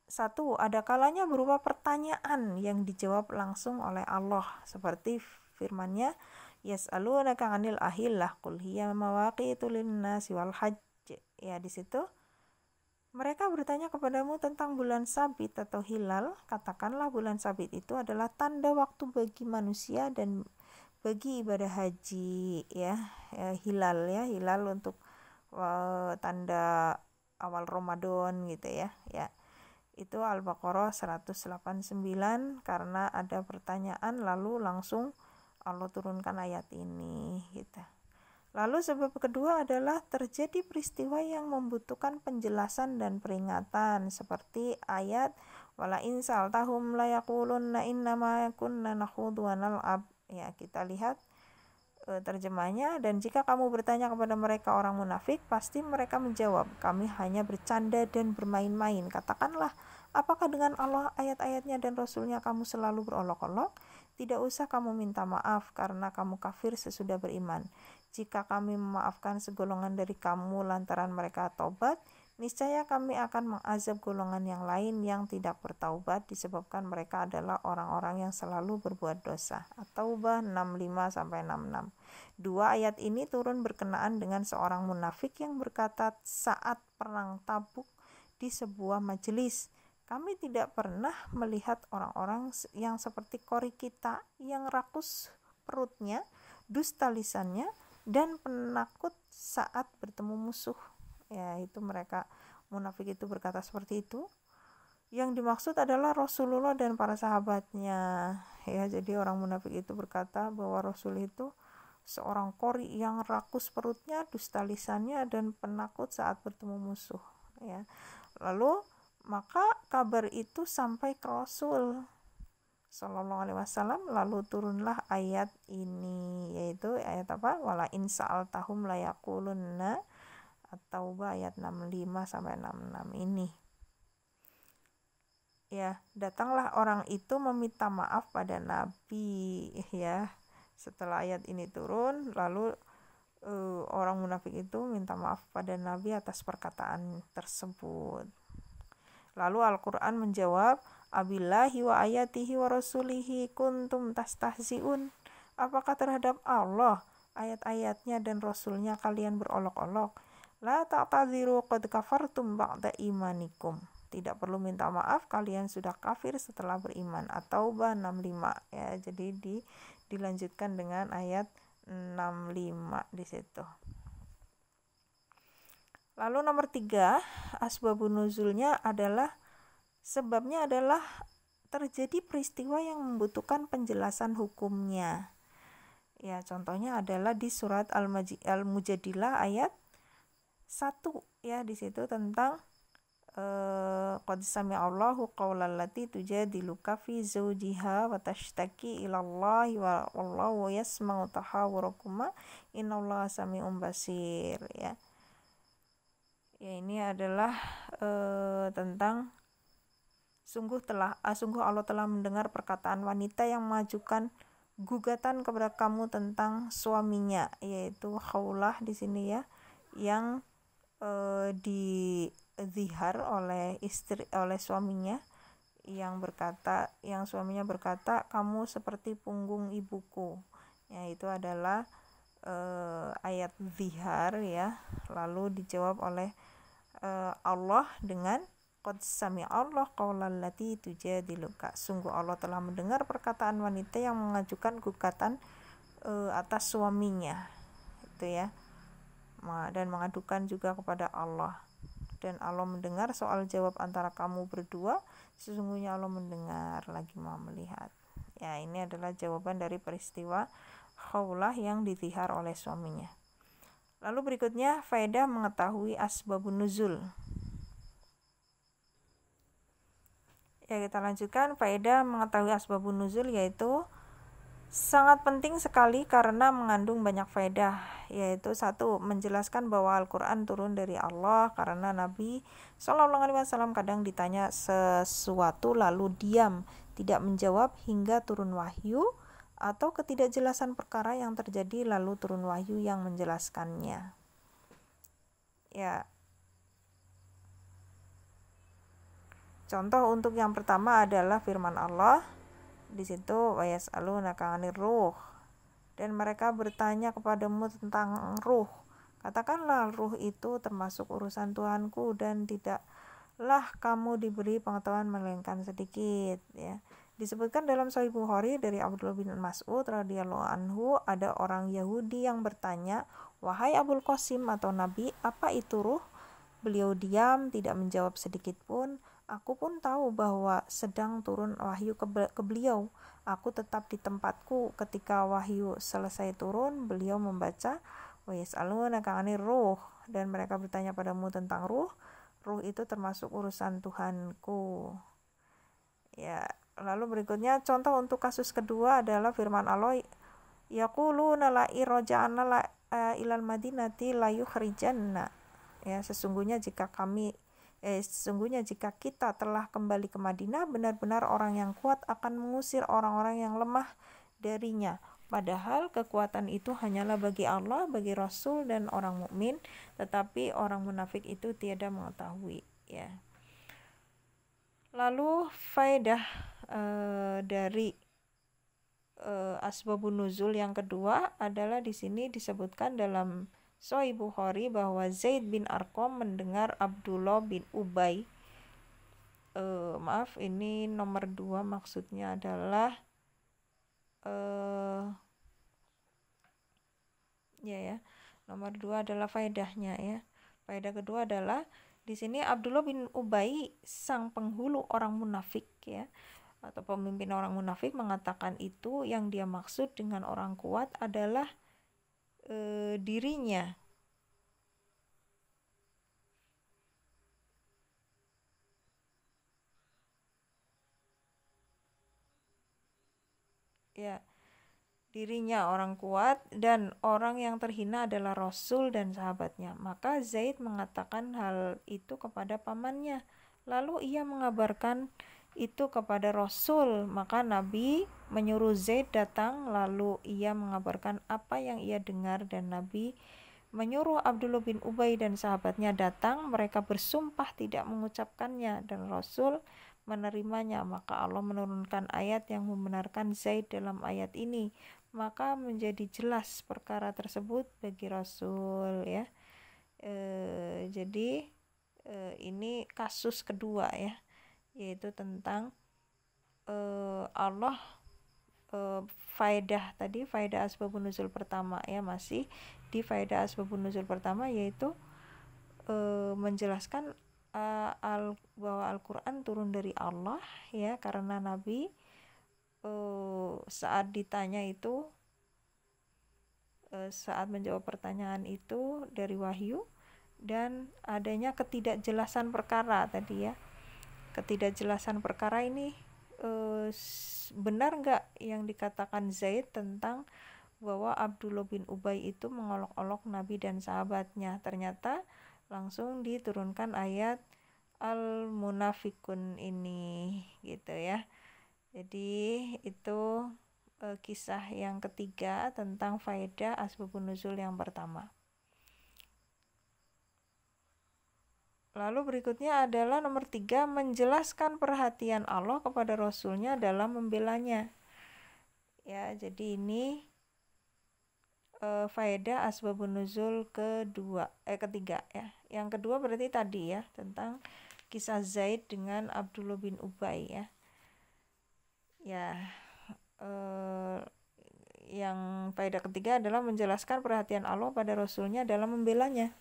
1. Ada kalanya berupa pertanyaan yang dijawab langsung oleh Allah seperti firman-Nya, yas'alunaka 'anil ahillah qul hiya mawaqitu lin-nasi wal hajj. Ya, di situ mereka bertanya kepadamu tentang bulan sabit atau hilal. Katakanlah bulan sabit itu adalah tanda waktu bagi manusia dan bagi ibadah haji, ya. Hilal, ya, hilal untuk tanda awal Ramadan gitu ya. Ya. Itu Al-Baqarah 189 karena ada pertanyaan lalu langsung Allah turunkan ayat ini gitu. Lalu sebab kedua adalah terjadi peristiwa yang membutuhkan penjelasan dan peringatan seperti ayat wala in sa'altahum la yaqulunna innama kunna nakhudu wa nal'ab. Ya, kita lihat Terjemahnya, dan jika kamu bertanya kepada mereka orang munafik, pasti mereka menjawab, kami hanya bercanda dan bermain-main. Katakanlah, apakah dengan Allah, ayat-ayatnya dan Rasulnya kamu selalu berolok-olok? Tidak usah kamu minta maaf karena kamu kafir sesudah beriman. Jika kami memaafkan segolongan dari kamu lantaran mereka taubat, niscaya kami akan mengazab golongan yang lain yang tidak bertaubat disebabkan mereka adalah orang-orang yang selalu berbuat dosa. At-Taubah 65-66. Dua ayat ini turun berkenaan dengan seorang munafik yang berkata saat perang Tabuk di sebuah majelis, kami tidak pernah melihat orang-orang yang seperti kori kita yang rakus perutnya, dusta lisannya, dan penakut saat bertemu musuh. Ya, itu mereka munafik itu berkata seperti itu. Yang dimaksud adalah Rasulullah dan para sahabatnya. Ya, jadi orang munafik itu berkata bahwa Rasul itu seorang kori yang rakus perutnya, dusta lisannya, dan penakut saat bertemu musuh. Ya. Lalu maka kabar itu sampai ke Rasul Sallallahu Alaihi Wasallam, lalu turunlah ayat ini, yaitu ayat apa? Wala in sa'altahum layakulunna, At-Taubah ayat 65-66 ini. Ya, datanglah orang itu meminta maaf pada Nabi, ya. Setelah ayat ini turun, lalu orang munafik itu minta maaf pada Nabi atas perkataan tersebut. Lalu Al-Quran menjawab, Abillahi wa ayatihi wa rasulihi kuntum tastahzi'un. Apakah terhadap Allah, ayat-ayatnya dan Rasulnya kalian berolok-olok? La ta'tadhiru qad kafartum ba'da imanikum. Tidak perlu minta maaf, kalian sudah kafir setelah beriman. At-Taubah 65. Ya, jadi dilanjutkan dengan ayat 65 di situ. Lalu nomor 3, asbabun nuzulnya adalah sebabnya adalah terjadi peristiwa yang membutuhkan penjelasan hukumnya. Ya, contohnya adalah di surat Al-Mujadilah ayat 1, ya, di situ tentang qad sami'allahu qaulal lati tujadiluka fi zawjiha wa tashtaki ila Allah wa wallahu yasma'u tahawurakuma innallaha sami'un basir. Ya, ini adalah tentang sungguh Allah telah mendengar perkataan wanita yang mengajukan gugatan kepada kamu tentang suaminya, yaitu Khawlah di sini, ya, yang dizihar oleh suaminya, yang suaminya berkata kamu seperti punggung ibuku. Ya, itu adalah ayat zihar, ya. Lalu dijawab oleh Allah dengan qad sami'allahu qaulal lati tujadiluka. Sungguh Allah telah mendengar perkataan wanita yang mengajukan gugatan atas suaminya, itu, ya, dan mengadukan juga kepada Allah. Dan Allah mendengar soal jawab antara kamu berdua, sesungguhnya Allah mendengar lagi Maha melihat. Ya, ini adalah jawaban dari peristiwa Khawlah yang dizihar oleh suaminya. Lalu berikutnya faedah mengetahui asbabun nuzul. Ya, kita lanjutkan faedah mengetahui asbabun nuzul, yaitu sangat penting sekali karena mengandung banyak faedah, yaitu 1. Menjelaskan bahwa Al-Quran turun dari Allah karena Nabi SAW kadang ditanya sesuatu lalu diam, tidak menjawab hingga turun wahyu, atau ketidakjelasan perkara yang terjadi lalu turun wahyu yang menjelaskannya. Ya, contoh untuk yang pertama adalah firman Allah di situ, wa yas'alunaka 'anir ruh, dan mereka bertanya kepadamu tentang ruh. Katakanlah, ruh itu termasuk urusan Tuhanku dan tidaklah kamu diberi pengetahuan melainkan sedikit. Ya, disebutkan dalam Sahih Bukhari dari Abdullah bin Mas'ud radhiyallahu anhu, ada orang Yahudi yang bertanya, wahai Abul Qasim atau Nabi, apa itu ruh? Beliau diam, tidak menjawab sedikit pun. Aku pun tahu bahwa sedang turun wahyu ke beliau. Aku tetap di tempatku. Ketika wahyu selesai turun, beliau membaca wa yas'alunaka 'anir ruh, dan mereka bertanya padamu tentang ruh. Ruh itu termasuk urusan Tuhanku. Ya, lalu berikutnya contoh untuk kasus kedua adalah firman Allah yaquluna la irja'na la ilal madinati la yukhrijanna, ya sesungguhnya jika kita telah kembali ke Madinah, benar-benar orang yang kuat akan mengusir orang-orang yang lemah darinya. Padahal kekuatan itu hanyalah bagi Allah, bagi Rasul dan orang mukmin, tetapi orang munafik itu tiada mengetahui, ya. Lalu faedah dari asbabun nuzul yang kedua adalah di sini disebutkan dalam Sahih Bukhari bahwa Zaid bin Arqam mendengar Abdullah bin Ubay. Maaf, ini nomor 2 maksudnya adalah nomor 2 adalah faedahnya, ya. Faedah kedua adalah di sini Abdullah bin Ubay, sang penghulu orang munafik, ya, atau pemimpin orang munafik, mengatakan itu yang dia maksud dengan orang kuat adalah dirinya. Ya, dirinya orang kuat dan orang yang terhina adalah Rasul dan sahabatnya. Maka Zaid mengatakan hal itu kepada pamannya. Lalu ia mengabarkan itu kepada Rasul. Maka Nabi menyuruh Zaid datang, lalu ia mengabarkan apa yang ia dengar, dan Nabi menyuruh Abdullah bin Ubay dan sahabatnya datang. Mereka bersumpah tidak mengucapkannya, dan Rasul menerimanya. Maka Allah menurunkan ayat yang membenarkan Zaid dalam ayat ini. Maka menjadi jelas perkara tersebut bagi Rasul, ya. Jadi ini kasus kedua, ya, yaitu tentang Allah. Faedah asbabun nuzul pertama, ya, masih di faedah asbabun nuzul pertama, yaitu menjelaskan bahwa Al-Quran turun dari Allah, ya, karena Nabi saat ditanya itu, saat menjawab pertanyaan itu dari wahyu, dan adanya ketidakjelasan perkara tadi, ya. Ketidakjelasan perkara ini benar nggak yang dikatakan Zaid tentang bahwa Abdullah bin Ubay itu mengolok-olok Nabi dan sahabatnya. Ternyata langsung diturunkan ayat al-munafikun ini, gitu, ya. Jadi itu kisah yang ketiga tentang faedah asbabun nuzul yang pertama. Lalu berikutnya adalah nomor 3, menjelaskan perhatian Allah kepada Rasulnya dalam membelanya. Ya, jadi ini faedah asbabun nuzul ketiga, ya. Yang kedua berarti tadi, ya, tentang kisah Zaid dengan Abdullah bin Ubay, ya. Ya, yang faedah ketiga adalah menjelaskan perhatian Allah pada Rasulnya dalam membelanya,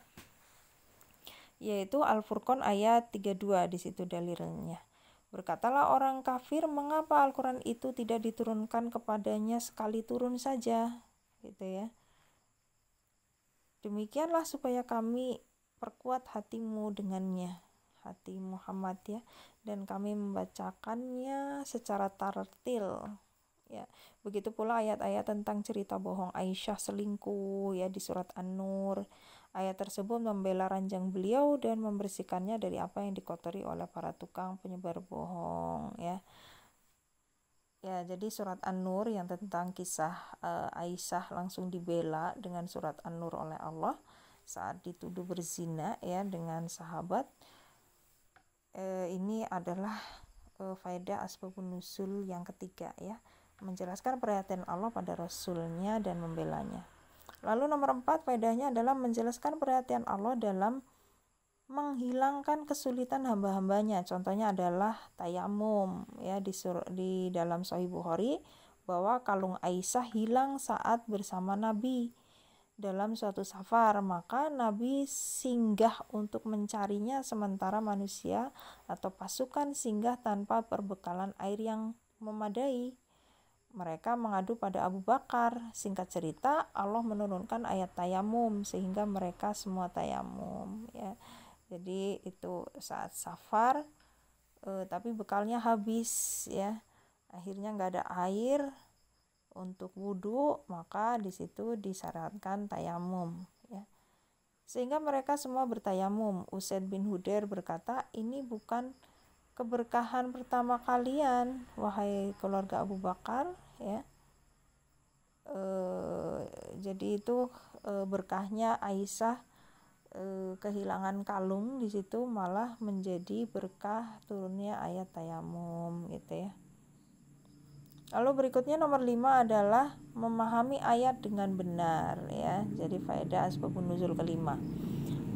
yaitu Al-Furqan ayat 32, di situ dalilnya. Berkatalah orang kafir, mengapa Al-Quran itu tidak diturunkan kepadanya sekali turun saja, gitu, ya. Demikianlah supaya kami perkuat hatimu dengannya, hati Muhammad, ya, dan kami membacakannya secara tartil, ya. Begitu pula ayat-ayat tentang cerita bohong Aisyah selingkuh, ya, di surat An-Nur. Ayat tersebut membela ranjang beliau dan membersihkannya dari apa yang dikotori oleh para tukang penyebar bohong, ya. Ya, jadi surat An-Nur yang tentang kisah Aisyah langsung dibela dengan surat An-Nur oleh Allah saat dituduh berzina, ya, dengan sahabat. Ini adalah faedah asbabun nuzul yang ketiga, ya, menjelaskan perhatian Allah pada Rasulnya dan membelanya. Lalu nomor 4 faedahnya adalah menjelaskan perhatian Allah dalam menghilangkan kesulitan hamba-hambanya. Contohnya adalah tayamum, ya, di dalam Sahih Bukhari bahwa kalung Aisyah hilang saat bersama Nabi dalam suatu safar, maka Nabi singgah untuk mencarinya sementara manusia atau pasukan singgah tanpa perbekalan air yang memadai. Mereka mengadu pada Abu Bakar. Singkat cerita, Allah menurunkan ayat tayamum sehingga mereka semua tayamum, ya. Jadi itu saat safar, tapi bekalnya habis, ya. Akhirnya nggak ada air, untuk wudhu, maka di situ disyaratkan tayamum, ya. Sehingga mereka semua bertayamum. Usaid bin Hudair berkata, ini bukan keberkahan pertama kalian, wahai keluarga Abu Bakar, ya. Jadi itu berkahnya Aisyah kehilangan kalung di situ malah menjadi berkah turunnya ayat tayamum, gitu ya. Lalu berikutnya nomor 5 adalah memahami ayat dengan benar, ya. Jadi faedah asbabun nuzul kelima.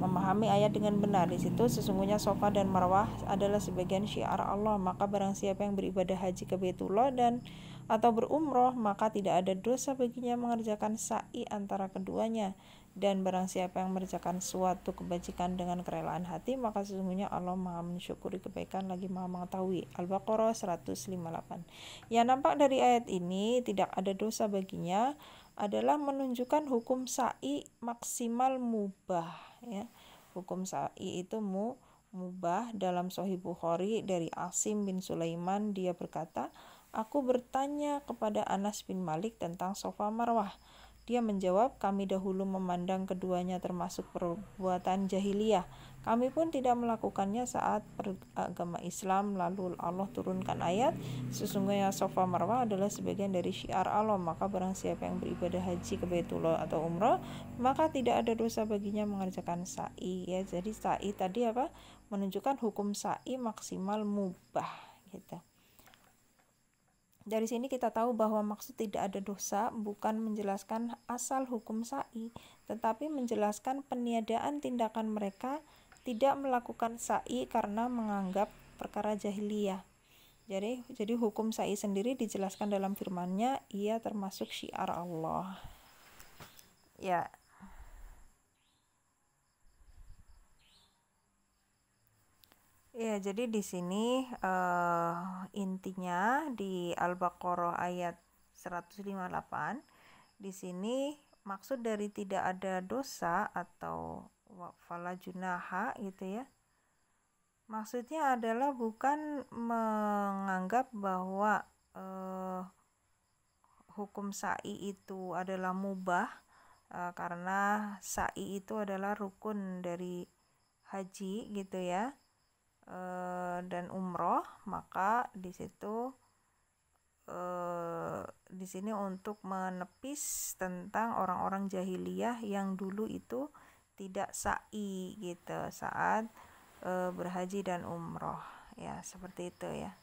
Memahami ayat dengan benar, di situ sesungguhnya Safa dan Marwah adalah sebagian syiar Allah, maka barang siapa yang beribadah haji ke Baitullah dan atau berumroh, maka tidak ada dosa baginya mengerjakan sa'i antara keduanya. Dan barang siapa yang mengerjakan suatu kebajikan dengan kerelaan hati, maka sesungguhnya Allah Maha mensyukuri kebaikan lagi Maha mengetahui. Al-Baqarah 158. Yang nampak dari ayat ini tidak ada dosa baginya adalah menunjukkan hukum sa'i maksimal mubah, ya. Hukum sa'i itu mubah. Dalam Sahih Bukhari dari Asim bin Sulaiman, dia berkata, aku bertanya kepada Anas bin Malik tentang Safa Marwah. Dia menjawab, kami dahulu memandang keduanya termasuk perbuatan jahiliyah. Kami pun tidak melakukannya saat agama Islam. Lalu Allah turunkan ayat, sesungguhnya Safa Marwah adalah sebagian dari syiar Allah, maka barang siapa yang beribadah haji ke Baitullah atau umrah, maka tidak ada dosa baginya mengerjakan sa'i, ya. Jadi sa'i tadi apa? Menunjukkan hukum sa'i maksimal mubah, gitu. Dari sini kita tahu bahwa maksud tidak ada dosa bukan menjelaskan asal hukum sa'i, tetapi menjelaskan peniadaan tindakan mereka tidak melakukan sa'i karena menganggap perkara jahiliyah. Jadi hukum sa'i sendiri dijelaskan dalam firman-Nya, ia termasuk syiar Allah. Ya. Ya, jadi di sini intinya di Al-Baqarah ayat 158, di sini maksud dari tidak ada dosa atau fala junaha, gitu ya. Maksudnya adalah bukan menganggap bahwa hukum sa'i itu adalah mubah, karena sa'i itu adalah rukun dari haji, gitu ya. Dan umroh, maka di situ di sini untuk menepis tentang orang-orang jahiliyah yang dulu itu tidak sa'i, gitu, saat berhaji dan umroh, ya, seperti itu, ya.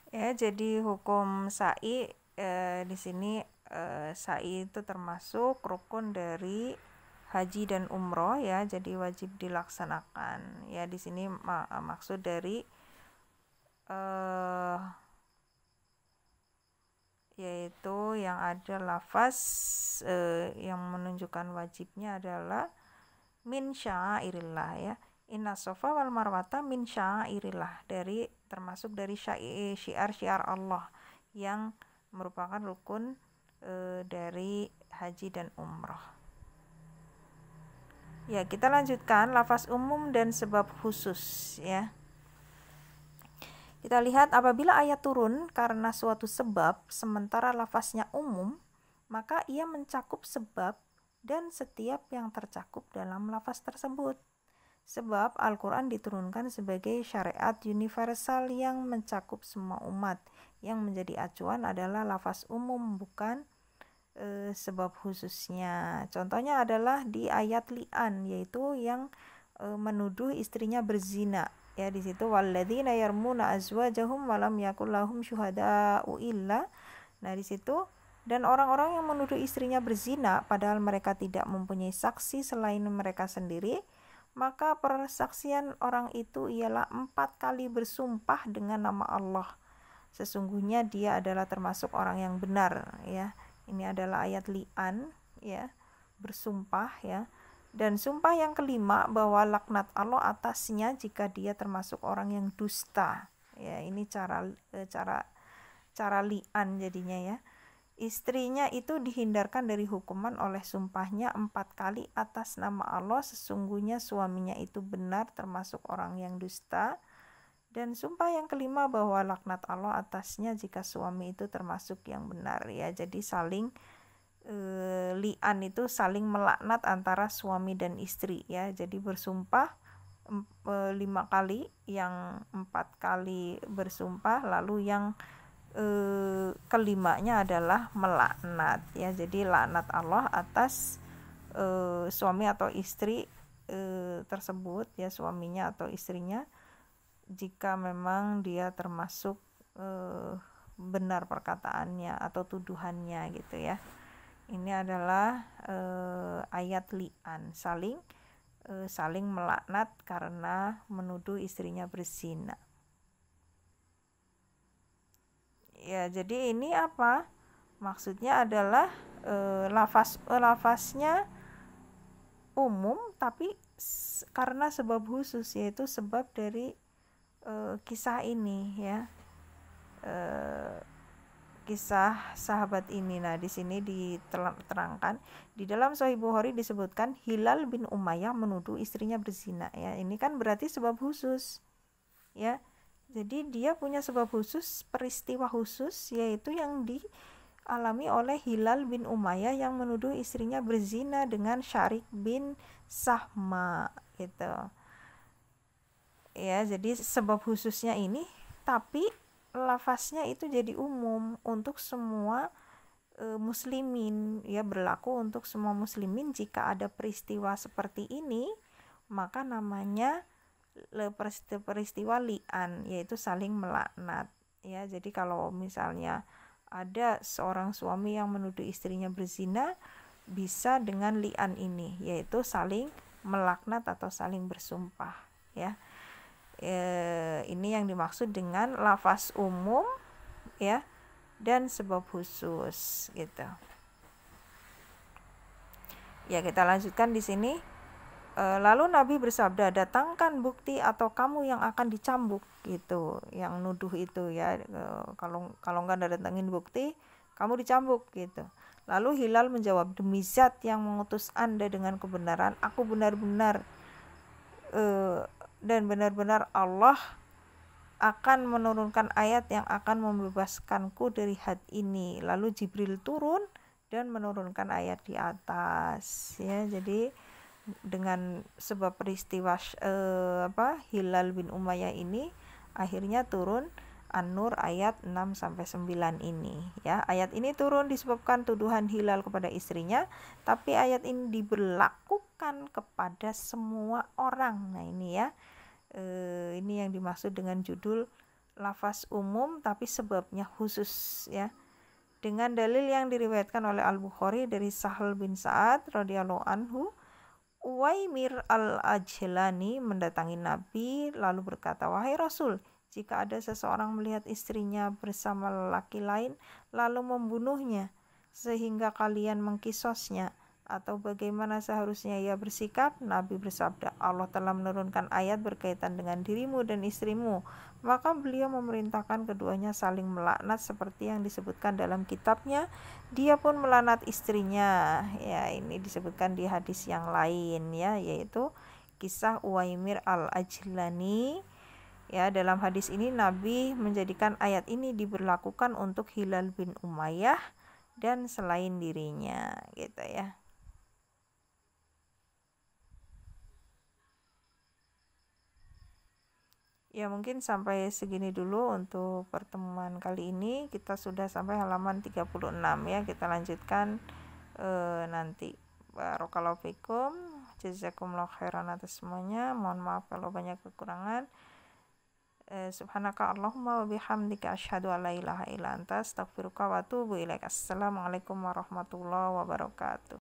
Ya, jadi hukum sa'i di sini sa'i itu termasuk rukun dari haji dan umroh, ya, jadi wajib dilaksanakan, ya. Di sini maksud dari yaitu yang ada lafaz yang menunjukkan wajibnya adalah min sya'airillah, ya. Inna Safa wal Marwata min sya'airillah, dari termasuk dari syiar-syiar Allah yang merupakan rukun dari haji dan umroh. Ya, kita lanjutkan lafaz umum dan sebab khusus, ya. Kita lihat apabila ayat turun karena suatu sebab sementara lafaznya umum, maka ia mencakup sebab dan setiap yang tercakup dalam lafaz tersebut. Sebab Al-Quran diturunkan sebagai syariat universal yang mencakup semua umat. Yang menjadi acuan adalah lafaz umum, bukan sebab khususnya. Contohnya adalah di ayat li'an, yaitu yang menuduh istrinya berzina, ya. Di situ walladzina yarmuna azwajahum walam yakul lahum syuhada'u illa. Nah, di situ dan orang-orang yang menuduh istrinya berzina padahal mereka tidak mempunyai saksi selain mereka sendiri, maka persaksian orang itu ialah 4 kali bersumpah dengan nama Allah. Sesungguhnya dia adalah termasuk orang yang benar, ya. Ini adalah ayat li'an, ya, bersumpah, ya. Dan sumpah yang kelima bahwa laknat Allah atasnya jika dia termasuk orang yang dusta, ya. Ini cara li'an jadinya, ya. Istrinya itu dihindarkan dari hukuman oleh sumpahnya 4 kali atas nama Allah, sesungguhnya suaminya itu benar termasuk orang yang dusta. Dan sumpah yang kelima bahwa laknat Allah atasnya jika suami itu termasuk yang benar ya. Jadi saling li'an itu saling melaknat antara suami dan istri ya. Jadi bersumpah 5 kali, yang 4 kali bersumpah, lalu yang kelimanya adalah melaknat ya. Jadi laknat Allah atas suami atau istri tersebut ya, suaminya atau istrinya, jika memang dia termasuk benar perkataannya atau tuduhannya gitu ya. Ini adalah ayat li'an, saling melaknat karena menuduh istrinya berzina. Ya, jadi ini apa? Maksudnya adalah lafaznya umum tapi karena sebab khusus, yaitu sebab dari kisah ini ya, kisah sahabat ini. Nah, di sini diterangkan di dalam Sahih Bukhari disebutkan Hilal bin Umayyah menuduh istrinya berzina ya. Ini kan berarti sebab khusus ya. Jadi dia punya sebab khusus, peristiwa khusus, yaitu yang dialami oleh Hilal bin Umayyah yang menuduh istrinya berzina dengan Syarik bin Sahma gitu ya. Jadi sebab khususnya ini, tapi lafaznya itu jadi umum untuk semua muslimin ya, berlaku untuk semua muslimin. Jika ada peristiwa seperti ini, maka namanya peristiwa li'an, yaitu saling melaknat ya. Jadi kalau misalnya ada seorang suami yang menuduh istrinya berzina, bisa dengan li'an ini, yaitu saling melaknat atau saling bersumpah ya. Ini yang dimaksud dengan lafaz umum ya dan sebab khusus gitu. Ya, kita lanjutkan di sini. Lalu Nabi bersabda, datangkan bukti atau kamu yang akan dicambuk gitu, yang nuduh itu ya. Kalau nggak datangin bukti, kamu dicambuk gitu. Lalu Hilal menjawab, demi zat yang mengutus Anda dengan kebenaran, aku benar-benar dan benar-benar Allah akan menurunkan ayat yang akan membebaskanku dari had ini. Lalu Jibril turun dan menurunkan ayat di atas ya. Jadi dengan sebab peristiwa Hilal bin Umayyah ini, akhirnya turun An-Nur ayat 6-9 ini ya. Ayat ini turun disebabkan tuduhan Hilal kepada istrinya, tapi ayat ini diberlakukan kepada semua orang. Nah, ini ya, ini yang dimaksud dengan judul lafaz umum tapi sebabnya khusus ya. Dengan dalil yang diriwayatkan oleh Al-Bukhari dari Sahal bin Sa'ad radhiyallahu anhu, Uwaimir al-Ajlani mendatangi Nabi lalu berkata, wahai Rasul, jika ada seseorang melihat istrinya bersama lelaki lain lalu membunuhnya sehingga kalian mengkisosnya, atau bagaimana seharusnya ia bersikap? Nabi bersabda, Allah telah menurunkan ayat berkaitan dengan dirimu dan istrimu, maka beliau memerintahkan keduanya saling melaknat seperti yang disebutkan dalam kitabnya. Dia pun melaknat istrinya ya. Ini disebutkan di hadis yang lain ya, yaitu kisah Uwaimir al-Ajlani ya. Dalam hadis ini Nabi menjadikan ayat ini diberlakukan untuk Hilal bin Umayyah dan selain dirinya gitu ya. Ya, mungkin sampai segini dulu untuk pertemuan kali ini. Kita sudah sampai halaman 36 ya. Kita lanjutkan nanti. Barakallahu fikum. Jazakumullahu khairan atas semuanya. Mohon maaf kalau banyak kekurangan. Subhanaka Allahumma wa bihamdika asyhadu an la ilaha illa anta astaghfiruka wa atubu ilaik. Assalamualaikum warahmatullahi wabarakatuh.